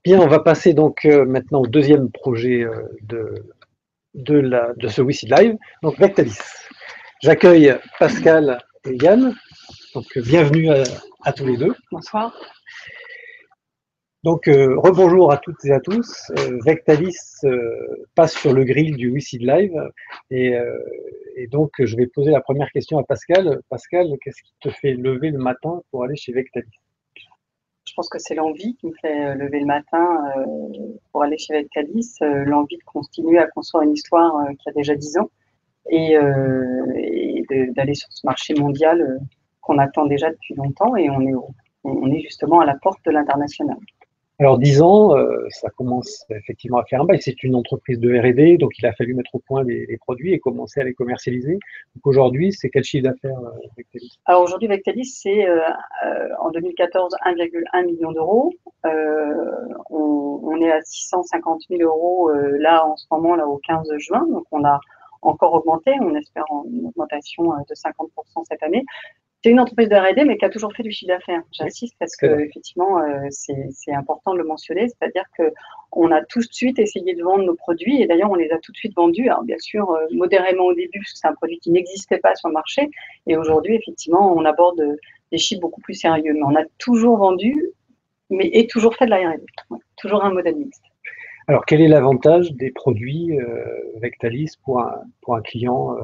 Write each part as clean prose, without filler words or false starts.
Bien, on va passer donc maintenant au deuxième projet de ce WeSeed Live, donc Vectalis. J'accueille Pascal et Yann, donc bienvenue à tous les deux. Bonsoir. Donc rebonjour à toutes et à tous. Vectalis passe sur le grill du WeSeed Live et, donc je vais poser la première question à Pascal. Pascal, qu'est-ce qui te fait lever le matin pour aller chez Vectalis? Je pense que c'est l'envie qui me fait lever le matin pour aller chez Vectalis, l'envie de continuer à construire une histoire qui a déjà 10 ans et d'aller sur ce marché mondial qu'on attend déjà depuis longtemps et on est justement à la porte de l'international. Alors 10 ans, ça commence effectivement à faire un bail. C'est une entreprise de R&D, donc il a fallu mettre au point les produits et commencer à les commercialiser. Donc aujourd'hui, c'est quel chiffre d'affaires Vectalis? Alors aujourd'hui, Vectalis, c'est en 2014 1,1 million d'euros. On est à 650 000 euros là en ce moment, là au 15 juin. Donc on a encore augmenté. On espère une augmentation de 50% cette année. C'est une entreprise de R&D, mais qui a toujours fait du chiffre d'affaires. J'insiste parce que effectivement, c'est important de le mentionner. C'est-à-dire que on a tout de suite essayé de vendre nos produits et d'ailleurs on les a tout de suite vendus. Alors bien sûr, modérément au début, parce que c'est un produit qui n'existait pas sur le marché. Et aujourd'hui, effectivement, on aborde des chiffres beaucoup plus sérieux. Mais on a toujours vendu, et toujours fait de la R&D. Ouais, toujours un modèle mixte. Alors, quel est l'avantage des produits Vectalis pour un client,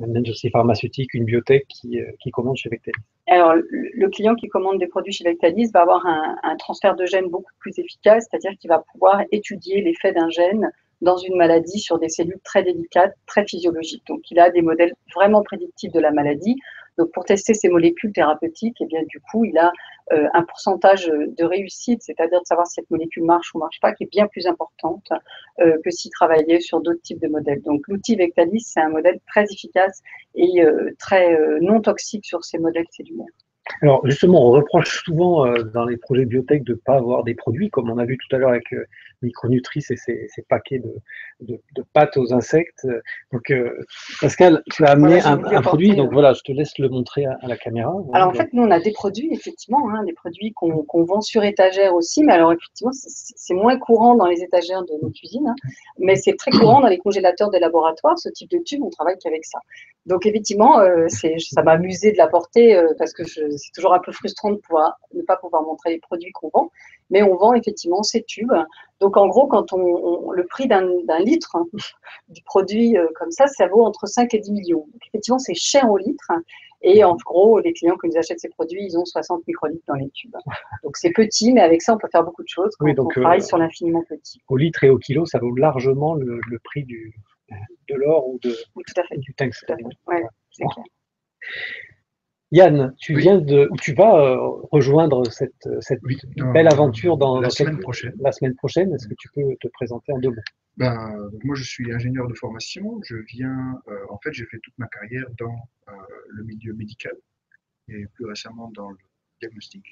une industrie pharmaceutique, une biotech qui commande chez Vectalis? Alors, le client qui commande des produits chez Vectalis va avoir un transfert de gènes beaucoup plus efficace, c'est-à-dire qu'il va pouvoir étudier l'effet d'un gène dans une maladie sur des cellules très délicates, très physiologiques. Donc, il a des modèles vraiment prédictifs de la maladie. Donc, pour tester ces molécules thérapeutiques, et bien, du coup, il a un pourcentage de réussite, c'est-à-dire de savoir si cette molécule marche ou marche pas, qui est bien plus importante que s'il travaillait sur d'autres types de modèles. Donc, l'outil Vectalis, c'est un modèle très efficace et très non toxique sur ces modèles cellulaires. Alors justement, on reproche souvent dans les projets biotech de ne pas avoir des produits, comme on a vu tout à l'heure avec Micronutris et ses paquets de pâtes aux insectes. Donc Pascal, tu as amené un produit, donc voilà, je te laisse le montrer à la caméra. Alors en fait, nous on a des produits, effectivement, des produits qu'on vend sur étagère aussi, mais alors effectivement, c'est moins courant dans les étagères de nos cuisines, mais c'est très courant dans les congélateurs des laboratoires, ce type de tube, on travaille qu'avec ça. Donc effectivement, ça m'a amusé de l'apporter parce que c'est toujours un peu frustrant de ne pas pouvoir montrer les produits qu'on vend, mais on vend effectivement ces tubes. Donc en gros, quand le prix d'un litre du produit comme ça vaut entre 5 et 10 millions. Donc effectivement, c'est cher au litre. Et en gros, les clients qui nous achètent ces produits, ils ont 60 microlitres dans les tubes. Donc c'est petit, mais avec ça, on peut faire beaucoup de choses quand on travaille sur l'infiniment petit. Au litre et au kilo, ça vaut largement le prix de l'or ou du tungstène. Ouais, c'est clair. Yann, tu vas rejoindre cette belle aventure dans la semaine prochaine. La semaine prochaine. Est-ce que tu peux te présenter en 2 mots? Moi, je suis ingénieur de formation. Je viens, en fait, j'ai fait toute ma carrière dans le milieu médical et plus récemment dans le diagnostic,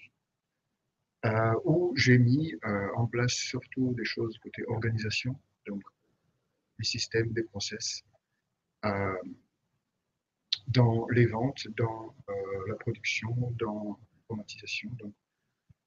où j'ai mis en place surtout des choses côté organisation, donc des systèmes, des process, dans les ventes, dans la production, dans l'automatisation. Donc,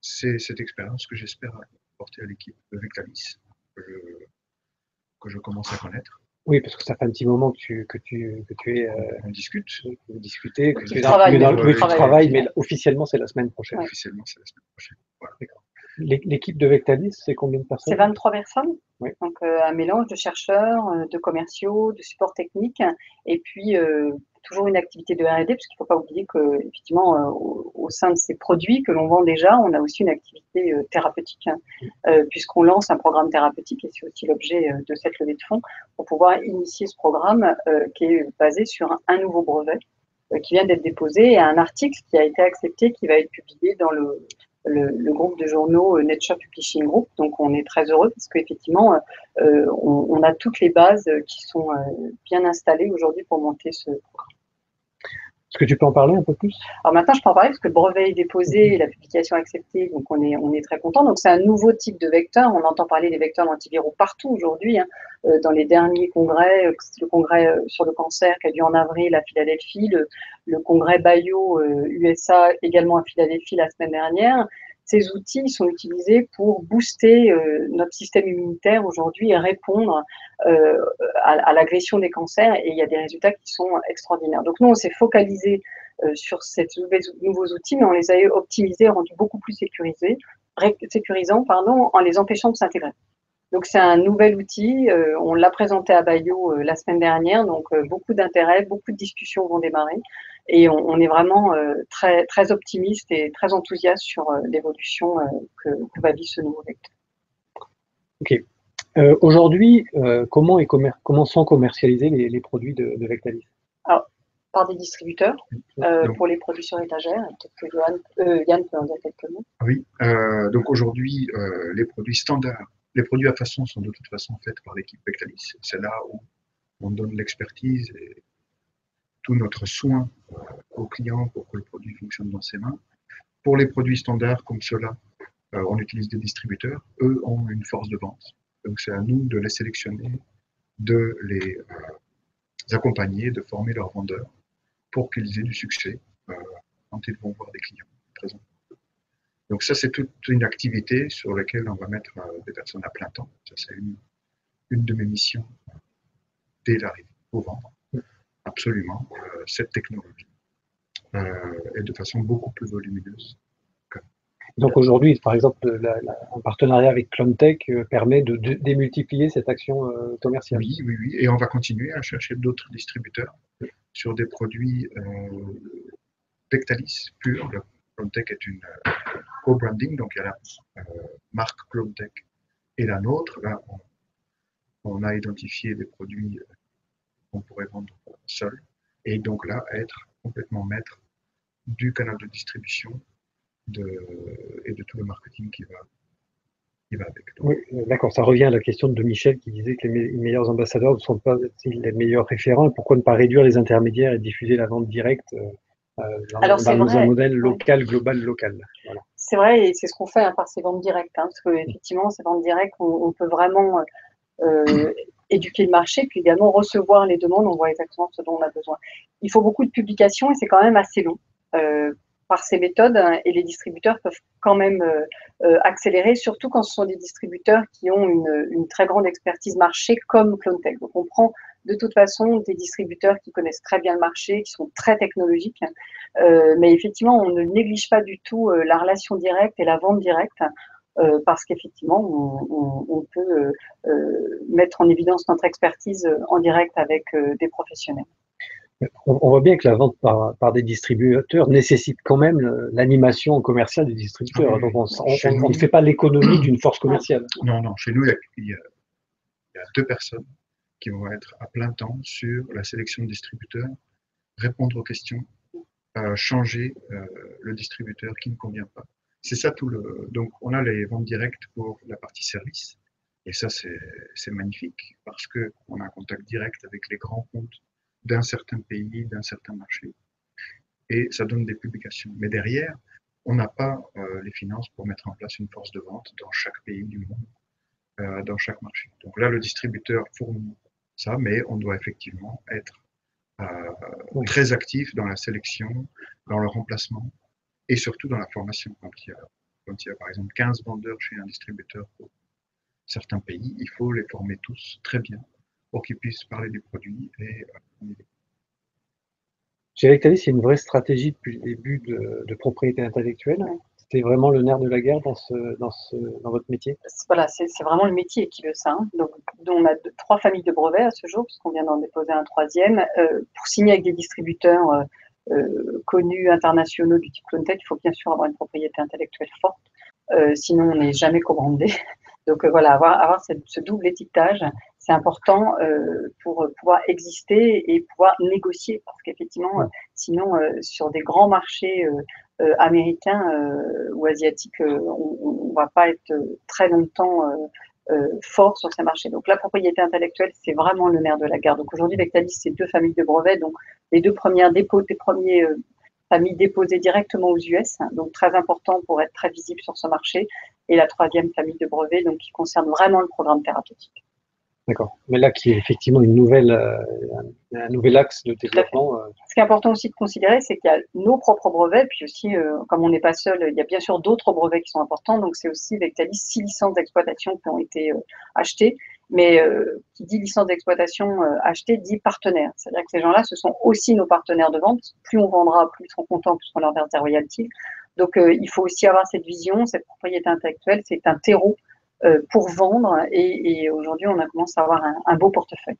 c'est cette expérience que j'espère apporter à l'équipe de Vectalis, que je commence à connaître. Oui, parce que ça fait un petit moment que tu es. On discute. Que vous discutez, que tu travailles, mais officiellement, c'est la semaine prochaine. Ouais. Officiellement, c'est la semaine prochaine. Voilà. D'accord. L'équipe de Vectalis, c'est combien de personnes? C'est 23 personnes. Oui. Donc, un mélange de chercheurs, de commerciaux, de support technique, et puis toujours une activité de R&D, parce qu'il ne faut pas oublier qu'effectivement, au sein de ces produits que l'on vend déjà, on a aussi une activité thérapeutique, puisqu'on lance un programme thérapeutique, et c'est aussi l'objet de cette levée de fonds, pour pouvoir initier ce programme qui est basé sur un nouveau brevet qui vient d'être déposé, et un article qui a été accepté, qui va être publié dans le groupe de journaux Nature Publishing Group. Donc on est très heureux parce qu'effectivement on a toutes les bases qui sont bien installées aujourd'hui pour monter ce programme. Est-ce que tu peux en parler un peu plus? Alors maintenant, je peux en parler parce que le brevet est déposé et la publication acceptée, donc on est très content. Donc c'est un nouveau type de vecteur. On entend parler des vecteurs d'antiviraux partout aujourd'hui. Dans les derniers congrès, le congrès sur le cancer qui a lieu en avril à Philadelphie, le congrès Bio USA également à Philadelphie la semaine dernière. ces outils sont utilisés pour booster notre système immunitaire aujourd'hui et répondre à l'agression des cancers, et il y a des résultats qui sont extraordinaires. Donc nous, on s'est focalisé sur ces nouveaux outils, mais on les a optimisés, rendus beaucoup plus sécurisants, en les empêchant de s'intégrer. Donc c'est un nouvel outil, on l'a présenté à Bayo la semaine dernière, donc beaucoup d'intérêt, beaucoup de discussions vont démarrer, et on est vraiment très, très optimiste et très enthousiaste sur l'évolution que va vivre ce nouveau vecteur. Ok. Aujourd'hui, comment sont commercialisés les produits de Vectalis? Alors, par des distributeurs, pour les produits sur étagère, peut-être que Yann peut en dire quelques mots. Oui, donc aujourd'hui, les produits standards, les produits à façon sont de toute façon faits par l'équipe Vectalis. C'est là où on donne l'expertise et tout notre soin aux clients pour que le produit fonctionne dans ses mains. Pour les produits standards comme ceux-là, on utilise des distributeurs. Eux ont une force de vente. Donc c'est à nous de les sélectionner, de les accompagner, de former leurs vendeurs pour qu'ils aient du succès quand ils vont voir des clients présents. Donc ça, c'est toute une activité sur laquelle on va mettre des personnes à plein temps. Ça, c'est une de mes missions dès l'arrivée, pour vendre absolument cette technologie et de façon beaucoup plus volumineuse. Donc aujourd'hui, par exemple, un partenariat avec Clontech permet de démultiplier cette action commerciale. Oui, oui, oui. Et on va continuer à chercher d'autres distributeurs sur des produits Vectalis purs. Clontech est une co-branding, donc il y a la marque Clontech et la nôtre. Là, on a identifié des produits qu'on pourrait vendre seuls, et donc là, être complètement maître du canal de distribution et de tout le marketing qui va avec. Oui, d'accord, ça revient à la question de Michel qui disait que les meilleurs ambassadeurs ne sont pas les meilleurs référents. Pourquoi ne pas réduire les intermédiaires et diffuser la vente directe dans un modèle local, global, local. Voilà. C'est vrai, et c'est ce qu'on fait par ces ventes directes, parce qu'effectivement, ces ventes directes, on peut vraiment éduquer le marché, puis également recevoir les demandes, on voit exactement ce dont on a besoin. Il faut beaucoup de publications et c'est quand même assez long par ces méthodes, et les distributeurs peuvent quand même accélérer, surtout quand ce sont des distributeurs qui ont une très grande expertise marché comme Clontech. Donc on prend de toute façon des distributeurs qui connaissent très bien le marché, qui sont très technologiques, mais effectivement on ne néglige pas du tout la relation directe et la vente directe, parce qu'effectivement, on peut mettre en évidence notre expertise en direct avec des professionnels. On voit bien que la vente par des distributeurs nécessite quand même l'animation commerciale du distributeur. Donc on ne fait pas l'économie d'une force commerciale. Non, non. Chez nous, il y a 2 personnes qui vont être à plein temps sur la sélection de distributeurs, répondre aux questions, changer le distributeur qui ne convient pas. C'est ça tout le. Donc, on a les ventes directes pour la partie service. Et ça, c'est magnifique parce qu'on a un contact direct avec les grands comptes d'un certain pays, d'un certain marché. Et ça donne des publications. Mais derrière, on n'a pas les finances pour mettre en place une force de vente dans chaque pays du monde, dans chaque marché. Donc là, le distributeur fournit ça, mais on doit effectivement être très actif dans la sélection, dans le remplacement, et surtout dans la formation. Quand il y a par exemple 15 vendeurs chez un distributeur pour certains pays, il faut les former tous très bien pour qu'ils puissent parler du produit et chez Vectalis, c'est une vraie stratégie depuis le début de propriété intellectuelle. C'était vraiment le nerf de la guerre dans votre métier? Voilà, c'est vraiment le métier qui veut ça. Donc, on a 3 familles de brevets à ce jour, puisqu'on vient d'en déposer un 3e. Pour signer avec des distributeurs connus, internationaux du type Clontech, il faut bien sûr avoir une propriété intellectuelle forte. Sinon, on n'est jamais co-brandé. Donc voilà, avoir ce double étiquetage, c'est important pour pouvoir exister et pouvoir négocier. Parce qu'effectivement, sinon, sur des grands marchés américains ou asiatiques, on ne va pas être très longtemps fort sur ces marchés. Donc la propriété intellectuelle, c'est vraiment le nerf de la guerre. Donc aujourd'hui, Vectalis, c'est 2 familles de brevets. Donc les 2 premières familles déposées directement aux US, donc très important pour être très visible sur ce marché, et la 3e famille de brevets, donc qui concerne vraiment le programme thérapeutique. D'accord. Mais là, qui est effectivement un nouvel axe de développement. Ce qui est important aussi de considérer, c'est qu'il y a nos propres brevets, puis aussi, comme on n'est pas seul, il y a bien sûr d'autres brevets qui sont importants. Donc, c'est aussi Vectalis 6 licences d'exploitation qui ont été achetées. Mais qui dit licence d'exploitation achetée dit partenaire. C'est-à-dire que ces gens-là, ce sont aussi nos partenaires de vente. Plus on vendra, plus ils seront contents, plus on leur verse des royalties. Donc, il faut aussi avoir cette vision, cette propriété intellectuelle. C'est un terreau pour vendre. Et aujourd'hui, on a commencé à avoir un beau portefeuille.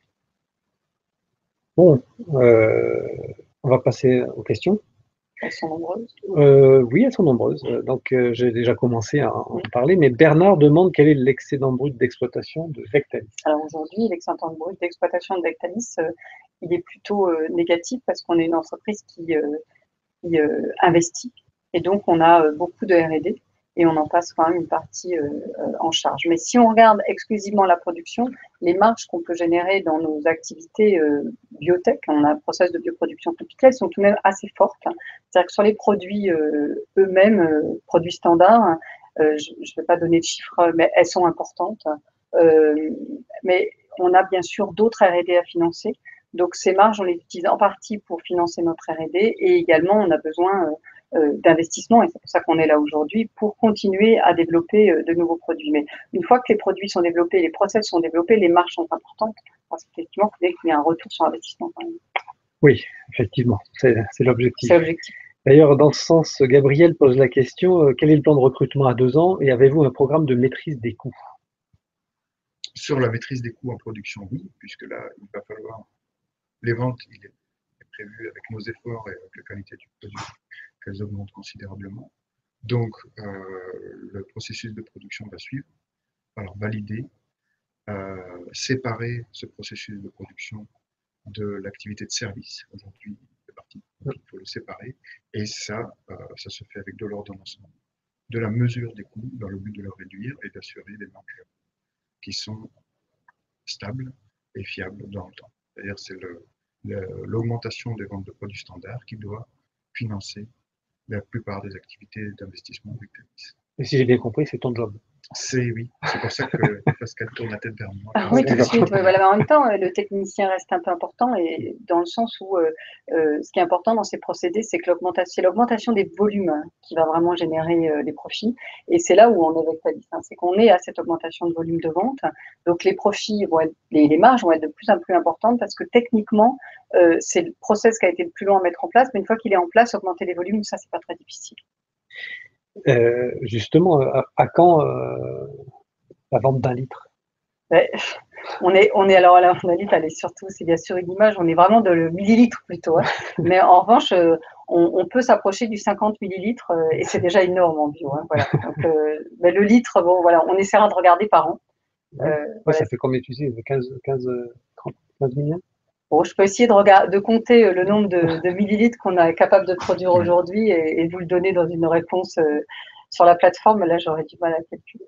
Bon, on va passer aux questions. Elles sont nombreuses. Oui, elles sont nombreuses. Donc, j'ai déjà commencé à en parler, mais Bernard demande quel est l'excédent brut d'exploitation de Vectalis. Alors aujourd'hui, l'excédent brut d'exploitation de Vectalis, il est plutôt négatif parce qu'on est une entreprise qui investit et donc on a beaucoup de R&D et on en passe quand même une partie en charge. Mais si on regarde exclusivement la production, les marges qu'on peut générer dans nos activités biotech, on a un process de bioproduction compliqué, elles sont tout de même assez fortes. C'est-à-dire que sur les produits eux-mêmes, produits standards, je ne vais pas donner de chiffres, mais elles sont importantes. Mais on a bien sûr d'autres R&D à financer. Donc ces marges, on les utilise en partie pour financer notre R&D et également on a besoin d'investissement, et c'est pour ça qu'on est là aujourd'hui, pour continuer à développer de nouveaux produits. Mais une fois que les produits sont développés, les process sont développés, les marges sont importantes, parce qu'effectivement, il faut qu'il y ait un retour sur investissement quand même. Oui, effectivement, c'est l'objectif. C'est l'objectif. D'ailleurs, dans ce sens, Gabriel pose la question, quel est le plan de recrutement à 2 ans et avez-vous un programme de maîtrise des coûts? Sur la maîtrise des coûts en production, oui, puisque là, il va falloir les ventes, il est prévu avec nos efforts et avec la qualité du produit qu'elles augmentent considérablement. Donc, le processus de production va suivre. Alors, valider, séparer ce processus de production de l'activité de service. Aujourd'hui, il faut le séparer. Et ça se fait avec de l'ordonnancement, de la mesure des coûts dans le but de le réduire et d'assurer des marges qui sont stables et fiables dans le temps. C'est-à-dire c'est l'augmentation des ventes de produits standards qui doit financer la plupart des activités d'investissement Vectalis. Et si j'ai bien compris, c'est ton job. Oui, c'est pour ça que Pascal tourne la tête vers moi. Oui, tout de suite. Oui, voilà. Mais en même temps, le technicien reste un peu important et dans le sens où ce qui est important dans ces procédés, c'est que l'augmentation des volumes qui va vraiment générer les profits. Et c'est là où on est Vectalis. C'est qu'on est à cette augmentation de volume de vente. Donc les profits les marges vont être de plus en plus importantes parce que techniquement, c'est le process qui a été le plus long à mettre en place. Mais une fois qu'il est en place, augmenter les volumes, ça, c'est pas très difficile. Justement, à quand la vente d'1 litre? On est alors à la vente d'un litre, elle est surtout, c'est bien sûr une image, on est vraiment dans le millilitre plutôt. Mais en revanche, on peut s'approcher du 50 millilitres et c'est déjà énorme en bio. Voilà. Donc, mais le litre, bon, voilà, on essaiera de regarder par an. Ça fait combien tu sais, 15 millions? Bon, je peux essayer de compter le nombre de millilitres qu'on est capable de produire aujourd'hui et vous le donner dans une réponse sur la plateforme. Là, j'aurais du mal à calculer.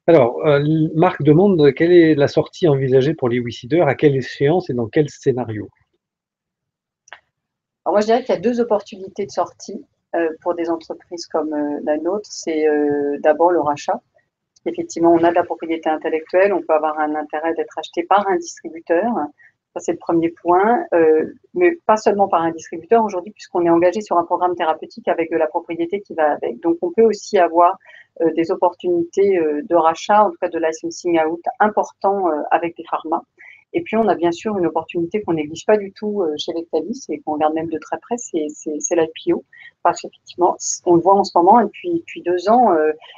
Alors, Marc demande quelle est la sortie envisagée pour les Wiseeders, à quelle échéance et dans quel scénario? Alors moi, je dirais qu'il y a 2 opportunités de sortie pour des entreprises comme la nôtre. C'est d'abord le rachat. Effectivement, on a de la propriété intellectuelle, on peut avoir un intérêt d'être acheté par un distributeur. Ça, c'est le premier point, mais pas seulement par un distributeur aujourd'hui, puisqu'on est engagé sur un programme thérapeutique avec de la propriété qui va avec. Donc, on peut aussi avoir des opportunités de rachat, en tout cas de licensing out important avec des pharma. Et puis, on a bien sûr une opportunité qu'on néglige pas du tout chez Vectalis et qu'on regarde même de très près, c'est l'IPO. Parce qu'effectivement, on le voit en ce moment, et depuis 2 ans,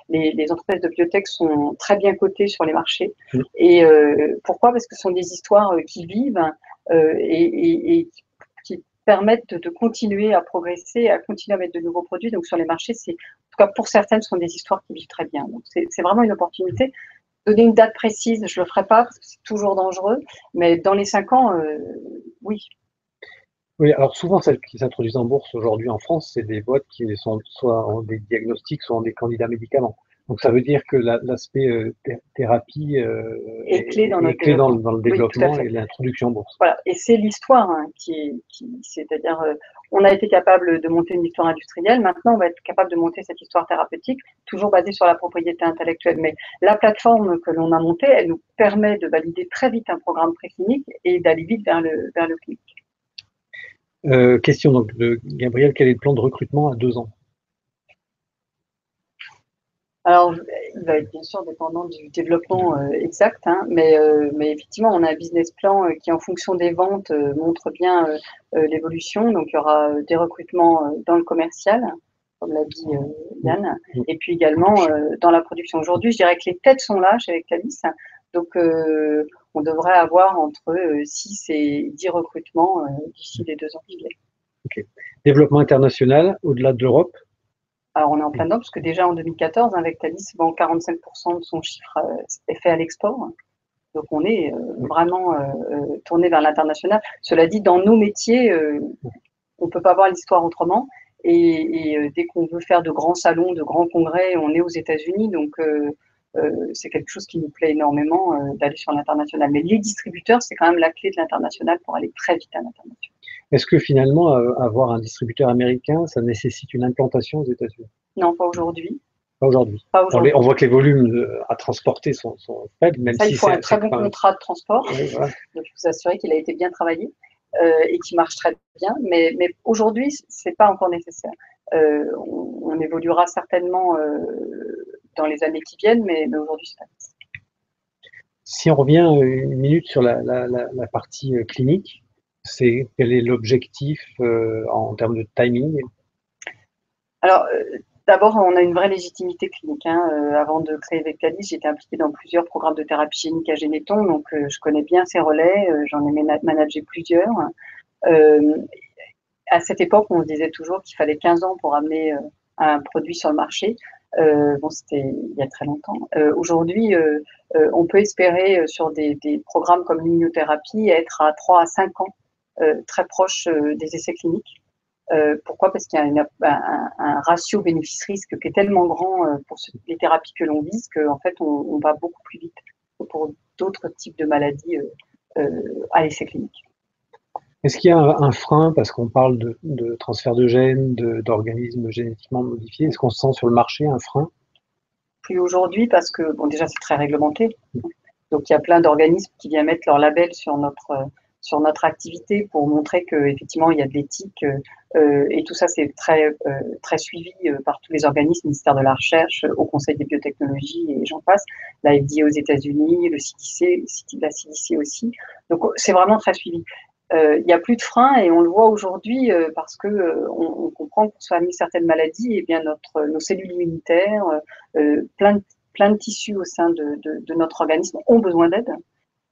les entreprises de biotech sont très bien cotées sur les marchés. Et pourquoi? Parce que ce sont des histoires qui vivent et qui permettent de continuer à progresser, à continuer à mettre de nouveaux produits. Donc sur les marchés, en tout cas pour certaines, ce sont des histoires qui vivent très bien. Donc c'est vraiment une opportunité. Donner une date précise, je ne le ferai pas parce que c'est toujours dangereux, mais dans les 5 ans, oui. Oui, alors souvent celles qui s'introduisent en bourse aujourd'hui en France, c'est des boîtes qui sont soit en des diagnostics, soit en des candidats médicaments. Donc ça veut dire que l'aspect thérapie est clé dans le développement et l'introduction en bourse. Voilà, et c'est l'histoire c'est-à-dire on a été capable de monter une histoire industrielle. Maintenant, on va être capable de monter cette histoire thérapeutique, toujours basée sur la propriété intellectuelle. Mais la plateforme que l'on a montée, elle nous permet de valider très vite un programme préclinique et d'aller vite vers le clinique. Question donc de Gabriel, quel est le plan de recrutement à 2 ans? Alors, il va être bien sûr dépendant du développement exact, hein, mais effectivement, on a un business plan qui, en fonction des ventes, montre bien l'évolution. Donc, il y aura des recrutements dans le commercial, comme l'a dit Yann, et puis également dans la production. Aujourd'hui, je dirais que les têtes sont là chez Vectalis, donc on devrait avoir entre 6 et 10 recrutements d'ici les 2 ans qui viennent. Okay. Développement international, au-delà de l'Europe? Alors, on est en plein dedans, parce que déjà en 2014, Vectalis vend 45% de son chiffre est fait à l'export. Donc, on est vraiment tourné vers l'international. Cela dit, dans nos métiers, on ne peut pas voir l'histoire autrement. Et dès qu'on veut faire de grands salons, de grands congrès, on est aux États-Unis. Donc, c'est quelque chose qui nous plaît énormément d'aller sur l'international. Mais les distributeurs, c'est quand même la clé de l'international pour aller très vite à l'international. Est-ce que finalement, avoir un distributeur américain, ça nécessite une implantation aux États-Unis? Non, pas aujourd'hui. Pas aujourd'hui. On voit que les volumes à transporter sont faibles, même si il faut un très bon contrat de transport. Oui, voilà. Donc, il faut s'assurer qu'il a été bien travaillé et qu'il marche très bien. Mais aujourd'hui, c'est pas encore nécessaire. On évoluera certainement dans les années qui viennent, mais aujourd'hui, c'est pas nécessaire. Si on revient une minute sur la partie clinique, quel est l'objectif en termes de timing? Alors, d'abord, on a une vraie légitimité clinique. Avant de créer Vectalis, j'étais impliquée dans plusieurs programmes de thérapie génique à Généton, donc je connais bien ces relais, j'en ai managé plusieurs. À cette époque, on se disait toujours qu'il fallait 15 ans pour amener un produit sur le marché. Bon, c'était il y a très longtemps. Aujourd'hui, on peut espérer sur des programmes comme l'immunothérapie être à 3 à 5 ans, très proche des essais cliniques. Pourquoi? Parce qu'il y a un ratio bénéfice-risque qui est tellement grand pour les thérapies que l'on vise qu'en fait, on va beaucoup plus vite que pour d'autres types de maladies à l'essai clinique. Est-ce qu'il y a un frein, parce qu'on parle de transfert de gènes, d'organismes génétiquement modifiés, est-ce qu'on sent sur le marché un frein? Plus aujourd'hui, parce que bon, déjà c'est très réglementé. Donc il y a plein d'organismes qui viennent mettre leur label sur notre activité pour montrer qu'effectivement il y a de l'éthique et tout ça c'est très suivi par tous les organismes, ministère de la Recherche, au Conseil des biotechnologies et j'en passe, la FDA aux États-Unis, le CDC, la CDC aussi. Donc c'est vraiment très suivi. Il n'y a plus de frein et on le voit aujourd'hui parce que on comprend que pour soigner certaines maladies, et bien nos cellules immunitaires, plein de tissus au sein de notre organisme ont besoin d'aide.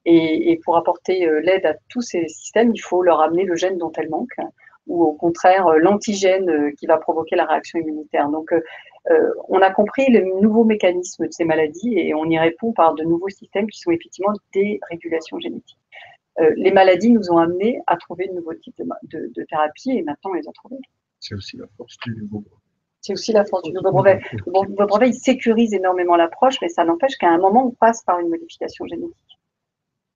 Et pour apporter l'aide à tous ces systèmes, il faut leur amener le gène dont elles manquent, ou au contraire l'antigène qui va provoquer la réaction immunitaire. Donc, on a compris le nouveau mécanisme de ces maladies et on y répond par de nouveaux systèmes qui sont effectivement des régulations génétiques. Les maladies nous ont amenés à trouver de nouveaux types de thérapie et maintenant on les a trouvés. C'est aussi la force du nouveau brevet. C'est aussi la force du nouveau brevet. Le nouveau brevet, il sécurise énormément l'approche, mais ça n'empêche qu'à un moment, on passe par une modification génétique.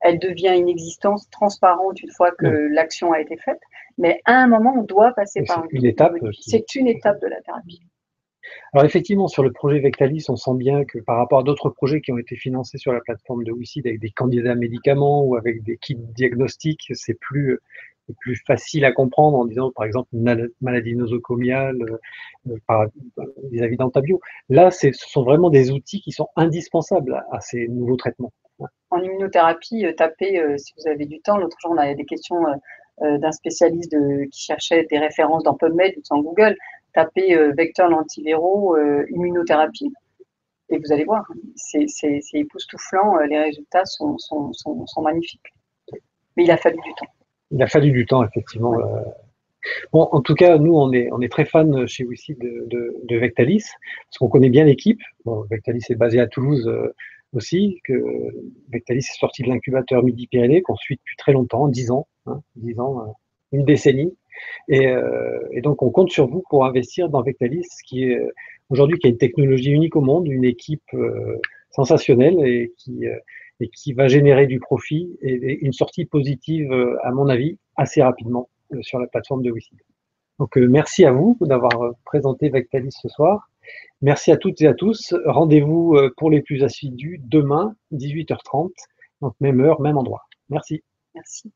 Elle devient une existence transparente une fois que l'action a été faite, mais à un moment, on doit passer par une étape. C'est une étape de la thérapie. Alors effectivement, sur le projet Vectalis, on sent bien que par rapport à d'autres projets qui ont été financés sur la plateforme de WICID avec des candidats médicaments ou avec des kits diagnostiques, c'est plus facile à comprendre en disant par exemple une maladie nosocomiale vis-à-vis d'Antabio. Là, ce sont vraiment des outils qui sont indispensables à ces nouveaux traitements. En immunothérapie, tapez, si vous avez du temps, l'autre jour on avait des questions d'un spécialiste qui cherchait des références dans PubMed ou dans Google, tapez vecteurs lentiviraux, immunothérapie, et vous allez voir, c'est époustouflant, les résultats sont magnifiques. Mais il a fallu du temps. Il a fallu du temps, effectivement. Ouais. Bon, en tout cas, nous, on est très fans chez WICID de Vectalis, parce qu'on connaît bien l'équipe. Bon, Vectalis est basé à Toulouse aussi, que Vectalis est sorti de l'incubateur Midi-Pyrénées, qu'on suit depuis très longtemps, 10 ans, une décennie. Et donc, on compte sur vous pour investir dans Vectalis, qui est aujourd'hui qui a une technologie unique au monde, une équipe sensationnelle et qui va générer du profit et une sortie positive, à mon avis, assez rapidement sur la plateforme de WICID. Donc, merci à vous d'avoir présenté Vectalis ce soir. Merci à toutes et à tous. Rendez-vous pour les plus assidus demain, 18h30, donc même heure, même endroit. Merci. Merci.